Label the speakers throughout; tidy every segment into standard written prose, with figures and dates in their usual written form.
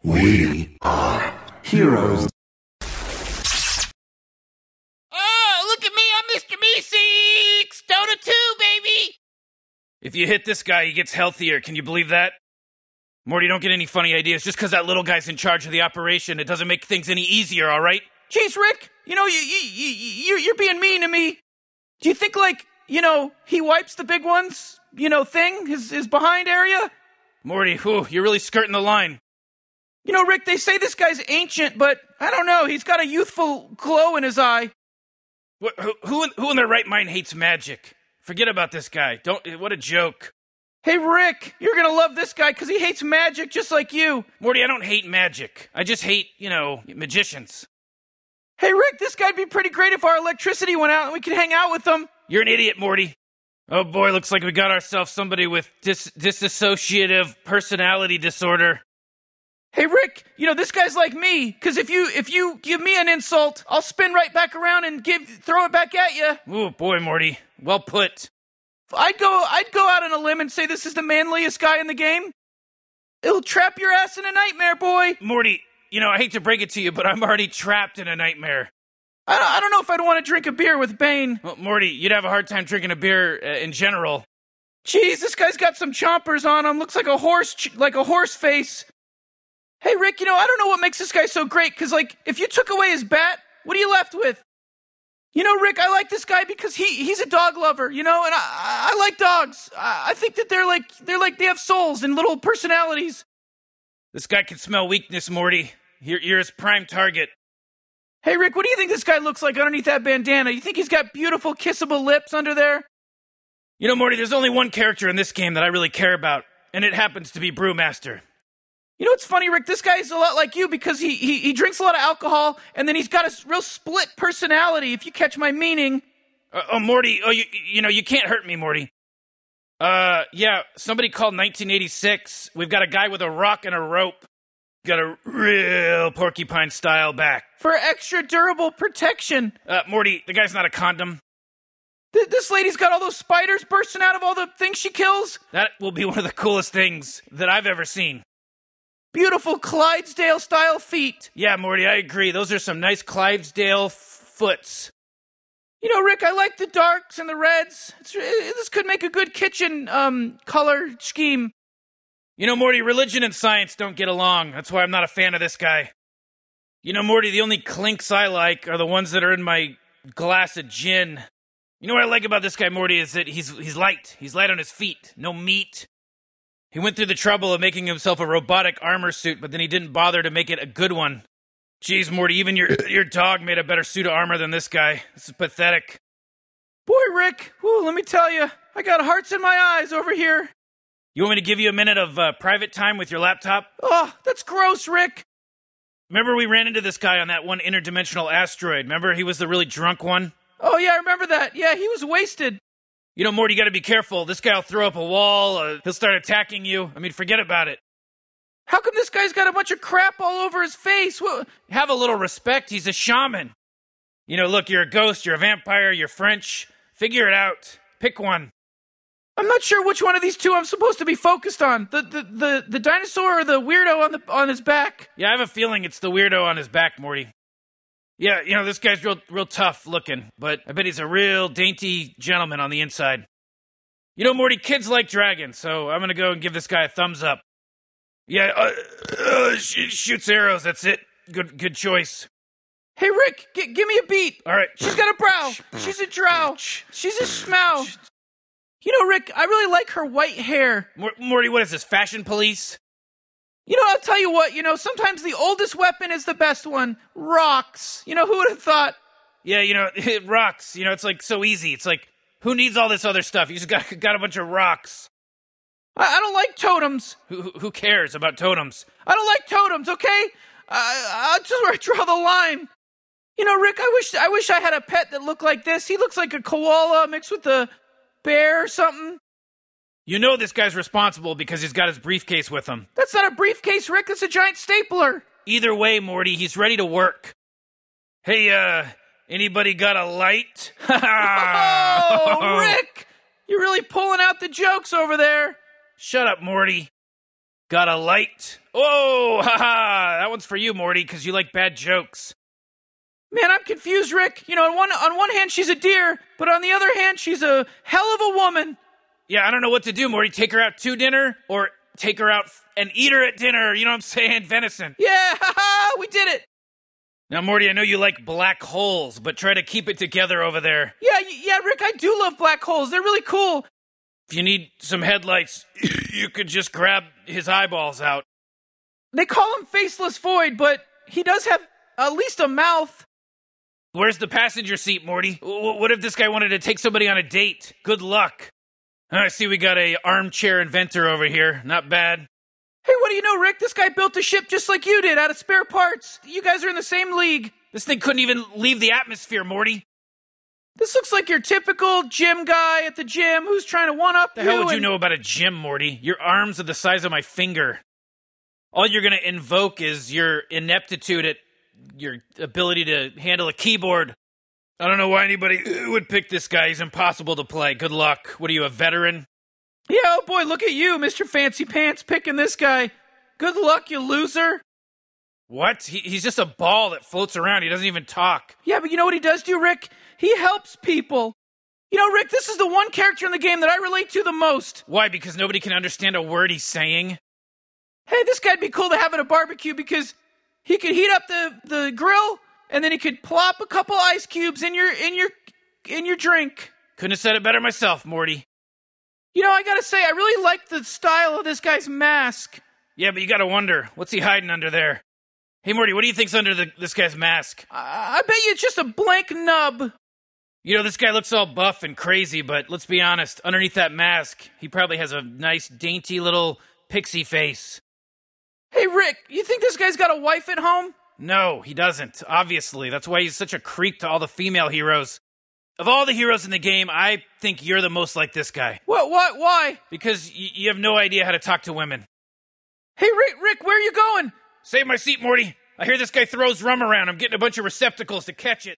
Speaker 1: We are heroes.
Speaker 2: Oh, look at me, I'm Mr. Meeseeks! Dota 2, baby!
Speaker 3: If you hit this guy, he gets healthier. Can you believe that? Morty, don't get any funny ideas. Just because that little guy's in charge of the operation, it doesn't make things any easier, all right?
Speaker 4: Jeez, Rick, you're being mean to me. Do you think, he wipes the big ones, thing, his behind area?
Speaker 3: Morty, you're really skirting the line.
Speaker 4: Rick, they say this guy's ancient, but I don't know. He's got a youthful glow in his eye.
Speaker 3: Who in their right mind hates magic? Forget about this guy. What a joke.
Speaker 4: Hey, Rick, you're gonna love this guy because he hates magic just like you.
Speaker 3: Morty, I don't hate magic. I just hate, magicians.
Speaker 4: Hey, Rick, this guy'd be pretty great if our electricity went out and we could hang out with him.
Speaker 3: You're an idiot, Morty. Oh boy, looks like we got ourselves somebody with dissociative personality disorder.
Speaker 4: Hey, Rick, this guy's like me, because if you give me an insult, I'll spin right back around and throw it back at you.
Speaker 3: Ooh, boy, Morty. Well put.
Speaker 4: I'd go out on a limb and say this is the manliest guy in the game. It'll trap your ass in a nightmare, boy.
Speaker 3: Morty, I hate to break it to you, but I'm already trapped in a nightmare.
Speaker 4: I don't know if I'd want to drink a beer with Bane.
Speaker 3: Well, Morty, you'd have a hard time drinking a beer in general.
Speaker 4: Jeez, this guy's got some chompers on him. Looks like a horse face. Hey, Rick, I don't know what makes this guy so great, because, if you took away his bat, what are you left with? Rick, I like this guy because he's a dog lover, and I like dogs. I think that they have souls and little personalities.
Speaker 3: This guy can smell weakness, Morty. You're his prime target.
Speaker 4: Hey, Rick, what do you think this guy looks like underneath that bandana? You think he's got beautiful, kissable lips under there?
Speaker 3: Morty, there's only one character in this game that I really care about, and it happens to be Brewmaster.
Speaker 4: What's funny, Rick? This guy's a lot like you because he drinks a lot of alcohol, and then he's got a real split personality, if you catch my meaning.
Speaker 3: Morty, you can't hurt me, Morty. Yeah, somebody called 1986. We've got a guy with a rock and a rope. Got a real porcupine-style back.
Speaker 4: For extra durable protection.
Speaker 3: Morty, the guy's not a condom.
Speaker 4: This lady's got all those spiders bursting out of all the things she kills?
Speaker 3: That will be one of the coolest things that I've ever seen.
Speaker 4: Beautiful Clydesdale-style feet.
Speaker 3: Yeah, Morty, I agree. Those are some nice Clydesdale foots.
Speaker 4: Rick, I like the darks and the reds. This could make a good kitchen, color scheme.
Speaker 3: Morty, religion and science don't get along. That's why I'm not a fan of this guy. Morty, the only clinks I like are the ones that are in my glass of gin. What I like about this guy, Morty, is that he's light. He's light on his feet. No meat. He went through the trouble of making himself a robotic armor suit, but then he didn't bother to make it a good one. Jeez, Morty, even your dog made a better suit of armor than this guy. This is pathetic.
Speaker 4: Boy, Rick, let me tell you, I got hearts in my eyes over here.
Speaker 3: You want me to give you a minute of private time with your laptop?
Speaker 4: Oh, that's gross, Rick.
Speaker 3: Remember we ran into this guy on that one interdimensional asteroid? Remember he was the really drunk one?
Speaker 4: Oh, yeah, I remember that. Yeah, he was wasted.
Speaker 3: Morty, you gotta be careful. This guy'll throw up a wall. He'll start attacking you. Forget about it.
Speaker 4: How come this guy's got a bunch of crap all over his face?
Speaker 3: Have a little respect. He's a shaman. Look, you're a ghost, you're a vampire, you're French. Figure it out. Pick one.
Speaker 4: I'm not sure which one of these two I'm supposed to be focused on. The dinosaur or the weirdo on his back?
Speaker 3: Yeah, I have a feeling it's the weirdo on his back, Morty. Yeah, this guy's real tough looking, but I bet he's a real dainty gentleman on the inside. Morty, kids like dragons, so I'm gonna go and give this guy a thumbs up. Yeah, shoots arrows, that's it. Good choice.
Speaker 4: Hey, Rick, give me a beat.
Speaker 3: All right.
Speaker 4: She's got a brow. She's a drow. She's a schmow. Rick, I really like her white hair.
Speaker 3: Morty, what is this, fashion police?
Speaker 4: I'll tell you what, sometimes the oldest weapon is the best one. Rocks. Who would have thought?
Speaker 3: Yeah, rocks. It's so easy. It's who needs all this other stuff? You just got a bunch of rocks.
Speaker 4: I don't like totems.
Speaker 3: Who cares about totems?
Speaker 4: I don't like totems, okay? I'll just where I draw the line. Rick, I wish I had a pet that looked like this. He looks like a koala mixed with a bear or something.
Speaker 3: This guy's responsible because he's got his briefcase with him.
Speaker 4: That's not a briefcase, Rick. That's a giant stapler.
Speaker 3: Either way, Morty, he's ready to work. Hey, anybody got a light?
Speaker 4: Oh, Rick! You're really pulling out the jokes over there.
Speaker 3: Shut up, Morty. Got a light? Oh, haha, that one's for you, Morty, because you like bad jokes.
Speaker 4: Man, I'm confused, Rick. You know, on one hand, she's a deer, but on the other hand, she's a hell of a woman.
Speaker 3: Yeah, I don't know what to do, Morty. Take her out to dinner, or take her out and eat her at dinner, you know what I'm saying? Venison.
Speaker 4: Yeah, haha, we did it.
Speaker 3: Now, Morty, I know you like black holes, but try to keep it together over there.
Speaker 4: Yeah, Rick, I do love black holes. They're really cool.
Speaker 3: If you need some headlights, you could just grab his eyeballs out.
Speaker 4: They call him Faceless Void, but he does have at least a mouth.
Speaker 3: Where's the passenger seat, Morty? What if this guy wanted to take somebody on a date? Good luck. I see we got a armchair inventor over here. Not bad.
Speaker 4: Hey, what do you know, Rick? This guy built a ship just like you did, out of spare parts. You guys are in the same league.
Speaker 3: This thing couldn't even leave the atmosphere, Morty.
Speaker 4: This looks like your typical gym guy at the gym who's trying to one-up you.
Speaker 3: The hell would you know about a gym, Morty? Your arms are the size of my finger. All you're gonna invoke is your ineptitude at your ability to handle a keyboard. I don't know why anybody would pick this guy. He's impossible to play. Good luck. What are you, a veteran?
Speaker 4: Yeah, oh boy, look at you, Mr. Fancy Pants, picking this guy. Good luck, you loser.
Speaker 3: What? He's just a ball that floats around. He doesn't even talk.
Speaker 4: Yeah, but you know what he does do, Rick? He helps people. You know, Rick, this is the one character in the game that I relate to the most.
Speaker 3: Why? Because nobody can understand a word he's saying?
Speaker 4: Hey, this guy'd be cool to have at a barbecue because he could heat up the grill, and then he could plop a couple ice cubes in your drink.
Speaker 3: Couldn't have said it better myself, Morty.
Speaker 4: You know, I gotta say, I really like the style of this guy's mask.
Speaker 3: Yeah, but you gotta wonder, what's he hiding under there? Hey, Morty, what do you think's under this guy's mask?
Speaker 4: I bet you it's just a blank nub.
Speaker 3: You know, this guy looks all buff and crazy, but let's be honest, underneath that mask, he probably has a nice, dainty little pixie face.
Speaker 4: Hey, Rick, you think this guy's got a wife at home?
Speaker 3: No, he doesn't, obviously. That's why he's such a creep to all the female heroes. Of all the heroes in the game, I think you're the most like this guy.
Speaker 4: What, why?
Speaker 3: Because you have no idea how to talk to women.
Speaker 4: Hey, Rick, where are you going?
Speaker 3: Save my seat, Morty. I hear this guy throws rum around. I'm getting a bunch of receptacles to catch it.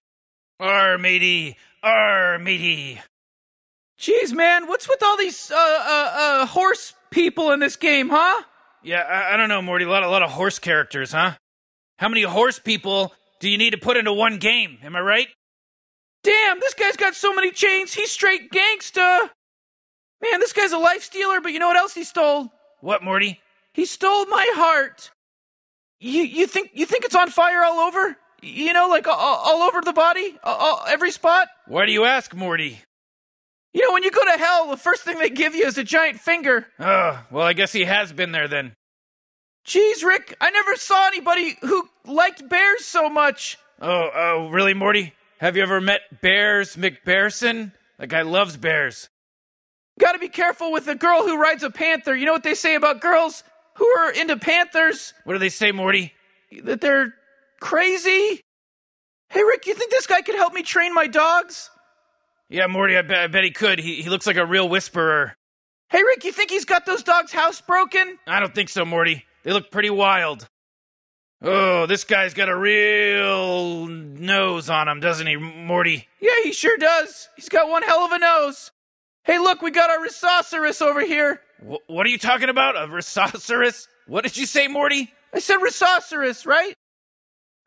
Speaker 3: Arr, matey. Arr, matey.
Speaker 4: Jeez, man, what's with all these, horse people in this game, huh?
Speaker 3: Yeah, I don't know, Morty. A lot of horse characters, huh? How many horse people do you need to put into one game? Am I right?
Speaker 4: Damn, this guy's got so many chains, he's straight gangsta. Man, this guy's a life stealer, but you know what else he stole?
Speaker 3: What, Morty?
Speaker 4: He stole my heart. You think it's on fire all over? You know, like all over the body? Every spot?
Speaker 3: Why do you ask, Morty?
Speaker 4: You know, when you go to hell, the first thing they give you is a giant finger.
Speaker 3: Oh, well, I guess he has been there then.
Speaker 4: Jeez, Rick, I never saw anybody who liked bears so much.
Speaker 3: Oh, really, Morty? Have you ever met Bears McBearson? That guy loves bears.
Speaker 4: Gotta be careful with a girl who rides a panther. You know what they say about girls who are into panthers?
Speaker 3: What do they say, Morty?
Speaker 4: That they're crazy? Hey, Rick, you think this guy could help me train my dogs?
Speaker 3: Yeah, Morty, I bet he could. He looks like a real whisperer.
Speaker 4: Hey, Rick, you think he's got those dogs housebroken?
Speaker 3: I don't think so, Morty. They look pretty wild. Oh, this guy's got a real nose on him, doesn't he, Morty?
Speaker 4: Yeah, he sure does. He's got one hell of a nose. Hey, look, we got our rhinoceros over here.
Speaker 3: What are you talking about? A rhinoceros? What did you say, Morty?
Speaker 4: I said rhinoceros, right?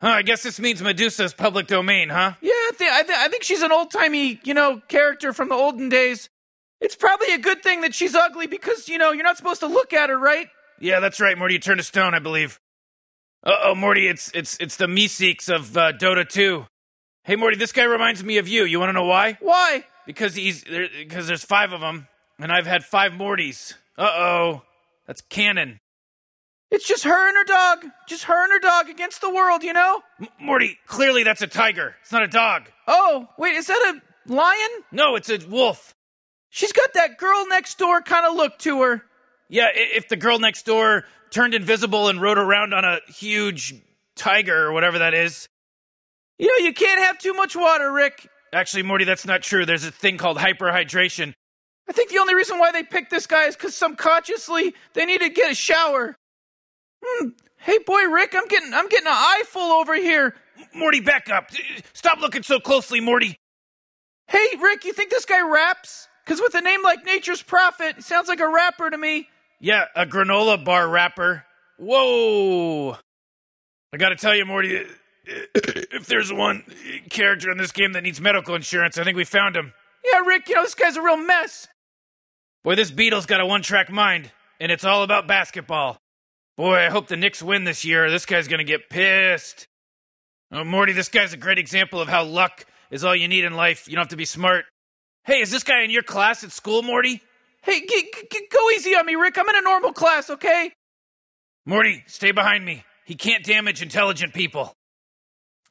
Speaker 3: Huh, I guess this means Medusa's public domain, huh?
Speaker 4: Yeah, I think she's an old-timey, character from the olden days. It's probably a good thing that she's ugly because, you're not supposed to look at her, right?
Speaker 3: Yeah, that's right, Morty. You turned to stone, I believe. Uh-oh, Morty, it's the Meeseeks of Dota 2. Hey, Morty, this guy reminds me of you. You want to know why?
Speaker 4: Why?
Speaker 3: Because there's 5 of them, and I've had 5 Mortys. Uh-oh. That's canon.
Speaker 4: It's just her and her dog. Just her and her dog against the world,
Speaker 3: Morty, clearly that's a tiger. It's not a dog.
Speaker 4: Oh, wait, is that a lion?
Speaker 3: No, it's a wolf.
Speaker 4: She's got that girl next door kind of look to her.
Speaker 3: Yeah, if the girl next door turned invisible and rode around on a huge tiger or whatever that is.
Speaker 4: You can't have too much water, Rick.
Speaker 3: Actually, Morty, that's not true. There's a thing called hyperhydration.
Speaker 4: I think the only reason why they picked this guy is because subconsciously they need to get a shower. Hey, boy, Rick, I'm getting an eyeful over here.
Speaker 3: Morty, back up. Stop looking so closely, Morty.
Speaker 4: Hey, Rick, you think this guy raps? Because with a name like Nature's Prophet, it sounds like a rapper to me.
Speaker 3: Yeah, a granola bar wrapper. Whoa! I gotta tell you, Morty, if there's one character in this game that needs medical insurance, I think we found him.
Speaker 4: Yeah, Rick, this guy's a real mess.
Speaker 3: Boy, this Beetle's got a one-track mind, and it's all about basketball. Boy, I hope the Knicks win this year. This guy's gonna get pissed. Oh, Morty, this guy's a great example of how luck is all you need in life. You don't have to be smart. Hey, is this guy in your class at school, Morty?
Speaker 4: Hey, go easy on me, Rick. I'm in a normal class, okay?
Speaker 3: Morty, stay behind me. He can't damage intelligent people.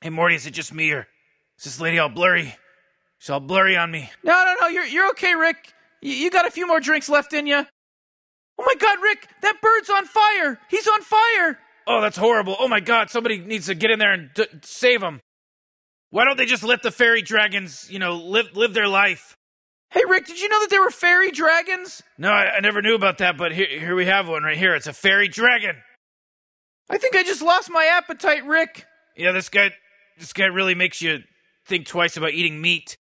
Speaker 3: Hey, Morty, is it just me, or is this lady all blurry? She's all blurry on me.
Speaker 4: No, you're okay, Rick. You got a few more drinks left in you. Oh my God, Rick, that bird's on fire. He's on fire.
Speaker 3: Oh, that's horrible. Oh my God, somebody needs to get in there and save him. Why don't they just let the fairy dragons, live their life?
Speaker 4: Hey, Rick, did you know that there were fairy dragons?
Speaker 3: No, I never knew about that, but here we have one right here. It's a fairy dragon.
Speaker 4: I think I just lost my appetite, Rick.
Speaker 3: Yeah, this guy really makes you think twice about eating meat.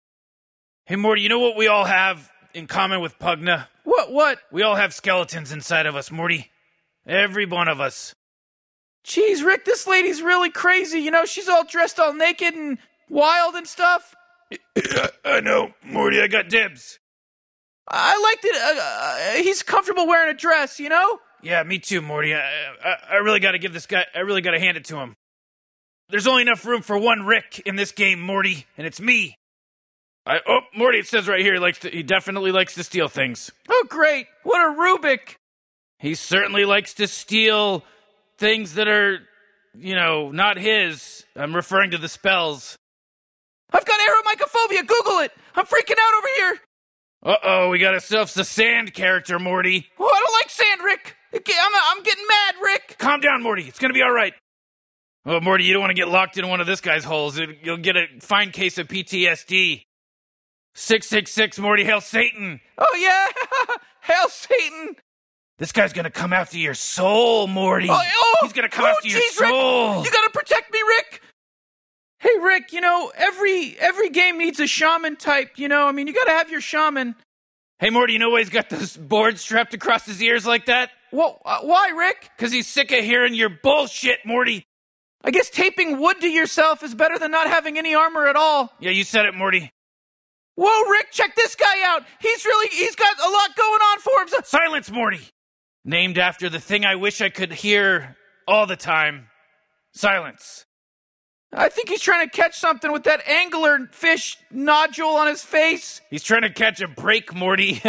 Speaker 3: Hey, Morty, you know what we all have in common with Pugna?
Speaker 4: What?
Speaker 3: We all have skeletons inside of us, Morty. Every one of us.
Speaker 4: Jeez, Rick, this lady's really crazy. She's all dressed all naked and wild and stuff.
Speaker 3: I know, Morty, I got dibs.
Speaker 4: I liked it. He's comfortable wearing a dress,
Speaker 3: Yeah, me too, Morty. I really gotta give this guy, I really gotta hand it to him. There's only enough room for one Rick in this game, Morty, and it's me. Morty, it says right here, he definitely likes to steal things.
Speaker 4: Oh, great. What a Rubik.
Speaker 3: He certainly likes to steal things that are, not his. I'm referring to the spells.
Speaker 4: I've got aeromycophobia. Google it. I'm freaking out over here.
Speaker 3: Uh-oh, we got ourselves a sand character, Morty.
Speaker 4: Oh, I don't like sand, Rick. I'm getting mad, Rick.
Speaker 3: Calm down, Morty. It's gonna be all right. Oh, Morty, you don't want to get locked in one of this guy's holes. You'll get a fine case of PTSD. 666, Morty, hail Satan.
Speaker 4: Oh, yeah. Hail Satan.
Speaker 3: This guy's gonna come after your soul, Morty. He's gonna come after your soul.
Speaker 4: Rick, you gotta protect me, Rick. Hey, Rick, every game needs a shaman type, you gotta have your shaman.
Speaker 3: Hey, Morty, you know why he's got those boards strapped across his ears like that?
Speaker 4: Well, why, Rick?
Speaker 3: Because he's sick of hearing your bullshit, Morty.
Speaker 4: I guess taping wood to yourself is better than not having any armor at all.
Speaker 3: Yeah, you said it, Morty.
Speaker 4: Whoa, Rick, check this guy out. He's got a lot going on for him.
Speaker 3: Silence, Morty. Named after the thing I wish I could hear all the time. Silence.
Speaker 4: I think he's trying to catch something with that angler fish nodule on his face.
Speaker 3: He's trying to catch a break, Morty.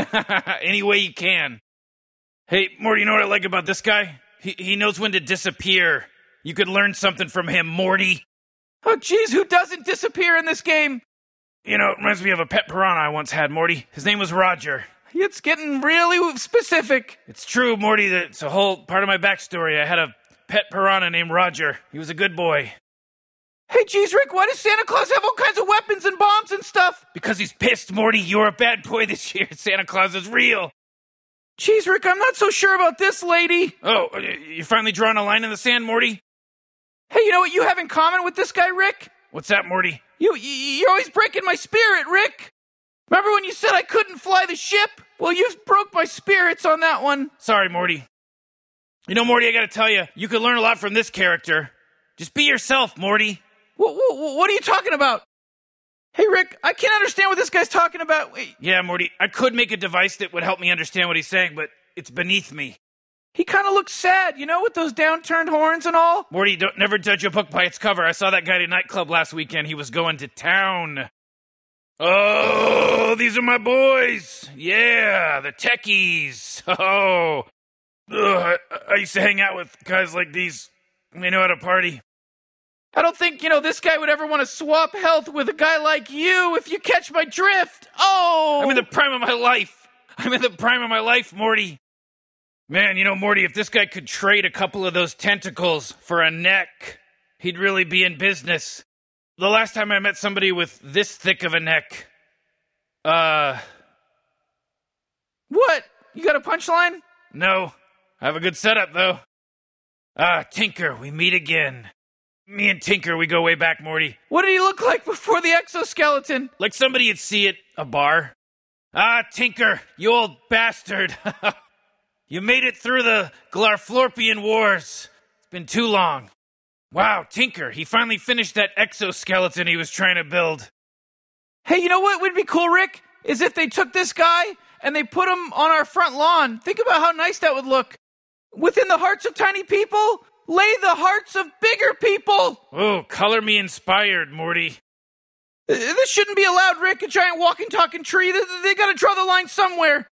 Speaker 3: Any way he can. Hey, Morty, you know what I like about this guy? He knows when to disappear. You could learn something from him, Morty.
Speaker 4: Oh, jeez, who doesn't disappear in this game?
Speaker 3: It reminds me of a pet piranha I once had, Morty. His name was Roger.
Speaker 4: It's getting really specific.
Speaker 3: It's true, Morty. It's a whole part of my backstory. I had a pet piranha named Roger. He was a good boy.
Speaker 4: Hey, geez, Rick, why does Santa Claus have all kinds of weapons and bombs and stuff?
Speaker 3: Because he's pissed, Morty. You were a bad boy this year. Santa Claus is real.
Speaker 4: Jeez, Rick, I'm not so sure about this lady.
Speaker 3: Oh, you finally drawing a line in the sand, Morty?
Speaker 4: Hey, you know what you have in common with this guy, Rick?
Speaker 3: What's that, Morty?
Speaker 4: You're always breaking my spirit, Rick. Remember when you said I couldn't fly the ship? Well, you broke my spirits on that one.
Speaker 3: Sorry, Morty. Morty, I gotta tell you, you could learn a lot from this character. Just be yourself, Morty.
Speaker 4: What are you talking about? Hey, Rick, I can't understand what this guy's talking about. Wait.
Speaker 3: Yeah, Morty, I could make a device that would help me understand what he's saying, but it's beneath me.
Speaker 4: He kind of looks sad, with those downturned horns and all.
Speaker 3: Morty, never judge a book by its cover. I saw that guy at a nightclub last weekend. He was going to town. Oh, these are my boys. Yeah, the techies. Oh, I used to hang out with guys like these. They know how to party.
Speaker 4: I don't think, this guy would ever want to swap health with a guy like you, if you catch my drift. Oh!
Speaker 3: I'm in the prime of my life, Morty. Man, Morty, if this guy could trade a couple of those tentacles for a neck, he'd really be in business. The last time I met somebody with this thick of a neck,
Speaker 4: What? You got a punchline?
Speaker 3: No. I have a good setup, though. Tinker, we meet again. Me and Tinker, we go way back, Morty.
Speaker 4: What did he look like before the exoskeleton?
Speaker 3: Like somebody you'd see at a bar. Tinker, you old bastard. You made it through the Glarflorpian Wars. It's been too long. Wow, Tinker, he finally finished that exoskeleton he was trying to build.
Speaker 4: Hey, you know what would be cool, Rick? Is if they took this guy and they put him on our front lawn. Think about how nice that would look. Within the hearts of tiny people, lay the hearts of bigger people.
Speaker 3: Oh, color me inspired, Morty.
Speaker 4: This shouldn't be allowed, Rick, a giant walking, talking tree. They gotta draw the line somewhere.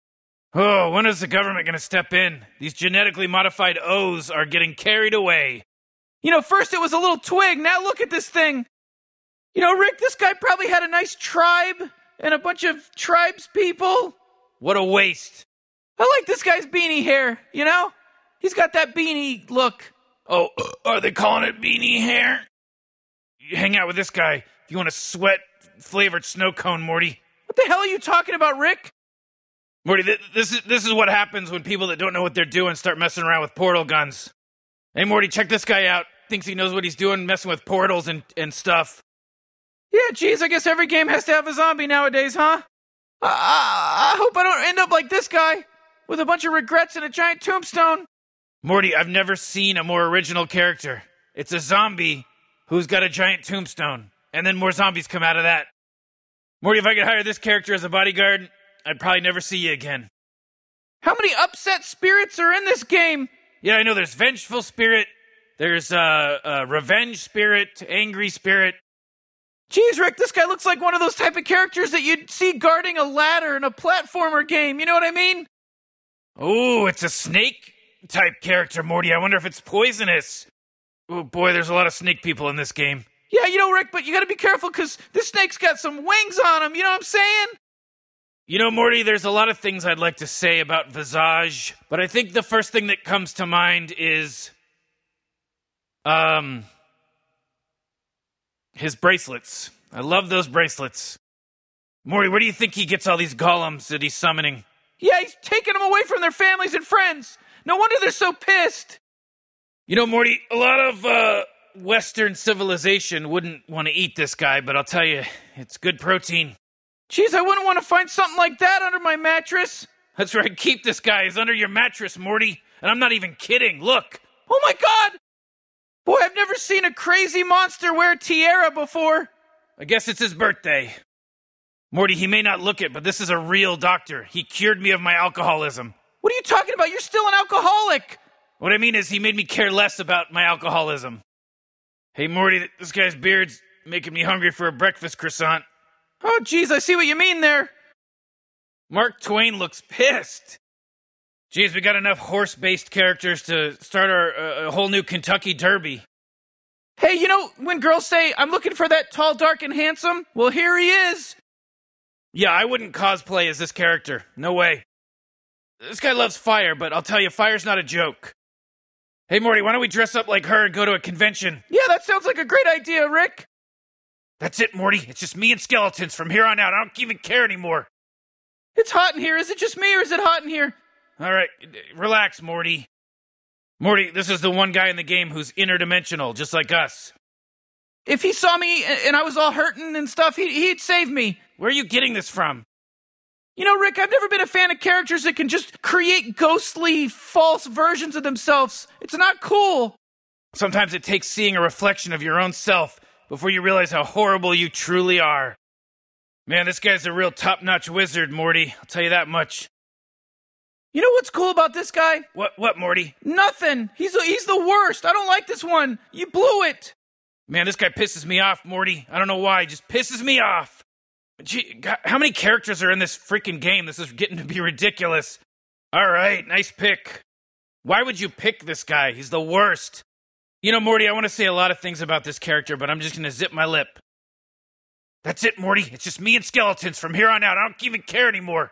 Speaker 3: Oh, when is the government gonna step in? These genetically modified O's are getting carried away.
Speaker 4: You know, first it was a little twig, now look at this thing. You know, Rick, this guy probably had a nice tribe and a bunch of tribes people.
Speaker 3: What a waste.
Speaker 4: I like this guy's beanie hair, you know? He's got that beanie look.
Speaker 3: Oh, are they calling it beanie hair? You hang out with this guy if you want a sweat-flavored snow cone, Morty.
Speaker 4: What the hell are you talking about, Rick?
Speaker 3: Morty, this is what happens when people that don't know what they're doing start messing around with portal guns. Hey, Morty, check this guy out. Thinks he knows what he's doing, messing with portals and stuff.
Speaker 4: Yeah, geez, I guess every game has to have a zombie nowadays, huh? I hope I don't end up like this guy, with a bunch of regrets and a giant tombstone.
Speaker 3: Morty, I've never seen a more original character. It's a zombie who's got a giant tombstone, and then more zombies come out of that. Morty, if I could hire this character as a bodyguard, I'd probably never see you again.
Speaker 4: How many upset spirits are in this game?
Speaker 3: Yeah, I know there's vengeful spirit, there's revenge spirit, angry spirit.
Speaker 4: Jeez, Rick, this guy looks like one of those type of characters that you'd see guarding a ladder in a platformer game, you know what I mean?
Speaker 3: Oh, it's a snake-type character, Morty. I wonder if it's poisonous. Oh boy, there's a lot of snake people in this game.
Speaker 4: Yeah, you know, Rick, but you gotta be careful, because this snake's got some wings on him, you know what I'm saying?
Speaker 3: You know, Morty, there's a lot of things I'd like to say about Visage, but I think the first thing that comes to mind is, his bracelets. I love those bracelets. Morty, where do you think he gets all these golems that he's summoning?
Speaker 4: Yeah, he's taking them away from their families and friends. No wonder they're so pissed.
Speaker 3: You know, Morty, a lot of, Western civilization wouldn't want to eat this guy, but I'll tell you, it's good protein.
Speaker 4: Jeez, I wouldn't want to find something like that under my mattress.
Speaker 3: That's right, keep this guy. He's under your mattress, Morty. And I'm not even kidding, look.
Speaker 4: Oh my god! Boy, I've never seen a crazy monster wear a tiara before.
Speaker 3: I guess it's his birthday. Morty, he may not look it, but this is a real doctor. He cured me of my alcoholism.
Speaker 4: What are you talking about? You're still an alcoholic.
Speaker 3: What I mean is he made me care less about my alcoholism. Hey, Morty, this guy's beard's making me hungry for a breakfast croissant.
Speaker 4: Oh, geez, I see what you mean there.
Speaker 3: Mark Twain looks pissed. Geez, we got enough horse-based characters to start a whole new Kentucky Derby.
Speaker 4: Hey, you know, when girls say, I'm looking for that tall, dark, and handsome, well, here he is.
Speaker 3: Yeah, I wouldn't cosplay as this character. No way. This guy loves fire, but I'll tell you, fire's not a joke. Hey, Morty, why don't we dress up like her and go to a convention?
Speaker 4: Yeah, that sounds like a great idea, Rick.
Speaker 3: That's it, Morty. It's just me and skeletons from here on out. I don't even care anymore.
Speaker 4: It's hot in here. Is it just me or is it hot in here?
Speaker 3: All right, relax, Morty. Morty, this is the one guy in the game who's interdimensional, just like us.
Speaker 4: If he saw me and I was all hurting and stuff, he'd save me.
Speaker 3: Where are you getting this from?
Speaker 4: You know, Rick, I've never been a fan of characters that can just create ghostly, false versions of themselves. It's not cool.
Speaker 3: Sometimes it takes seeing a reflection of your own self before you realize how horrible you truly are. Man, this guy's a real top-notch wizard, Morty. I'll tell you that much.
Speaker 4: You know what's cool about this guy?
Speaker 3: What, Morty?
Speaker 4: Nothing. He's the worst. I don't like this one. You blew it.
Speaker 3: Man, this guy pisses me off, Morty. I don't know why. He just pisses me off. Gee, God, how many characters are in this freaking game? This is getting to be ridiculous. All right, nice pick. Why would you pick this guy? He's the worst. You know, Morty, I want to say a lot of things about this character, but I'm just going to zip my lip. That's it, Morty. It's just me and skeletons from here on out. I don't even care anymore.